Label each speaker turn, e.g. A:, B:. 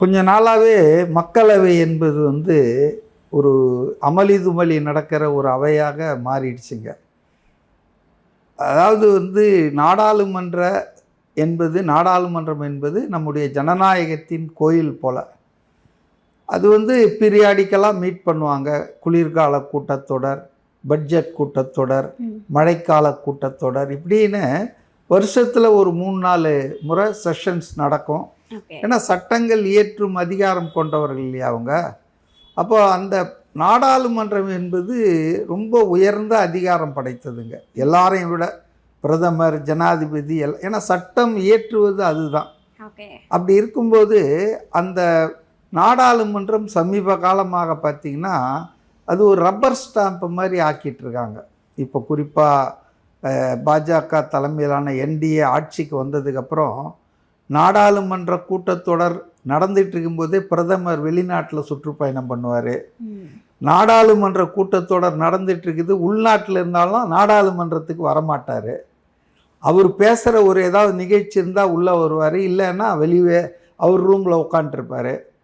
A: கொஞ்ச நாளாகவே மக்களவை என்பது ஒரு அமளி துமளி நடக்கிற ஒரு அவையாக மாறிடுச்சுங்க. அதாவது நாடாளுமன்ற நாடாளுமன்றம் என்பது நம்முடைய ஜனநாயகத்தின் கோயில் போல. அது பீரியாடிக்கலாக மீட் பண்ணுவாங்க. குளிர்கால கூட்டத்தொடர், பட்ஜெட் கூட்டத்தொடர், மழைக்கால கூட்டத்தொடர், இப்படின்னு வருஷத்தில் ஒரு 3-4 முறை செஷன்ஸ் நடக்கும். ஏன்னா சட்டங்கள் இயற்றும் அதிகாரம் கொண்டவர்கள் இல்லையா அவங்க. அப்போ அந்த நாடாளுமன்றம் என்பது ரொம்ப உயர்ந்த அதிகாரம் படைத்ததுங்க. எல்லாரையும் விட பிரதமர், ஜனாதிபதி ஏன்னா சட்டம் இயற்றுவது அதுதான். அப்படி இருக்கும்போது அந்த நாடாளுமன்றம் சமீப காலமாக பார்த்திங்கன்னா அது ஒரு ரப்பர் ஸ்டாம்ப் மாதிரி ஆக்கிட்டுருக்காங்க. இப்போ குறிப்பாக பாஜக தலைமையிலான என்டிஏ ஆட்சிக்கு வந்ததுக்கப்புறம் நாடாளுமன்ற கூட்டத்தொடர் நடந்துட்டு இருக்கும்போதே பிரதமர் வெளிநாட்டில் சுற்றுப்பயணம் பண்ணுவார். நாடாளுமன்ற கூட்டத்தொடர் நடந்துட்டு இருக்குது, உள்நாட்டில் இருந்தாலும் நாடாளுமன்றத்துக்கு வரமாட்டார். அவர் பேசுகிற ஒரு ஏதாவது நிகழ்ச்சி இருந்தால் உள்ளே வருவார், இல்லைன்னா வெளியே அவர் ரூமில் உட்காந்துருப்பார்.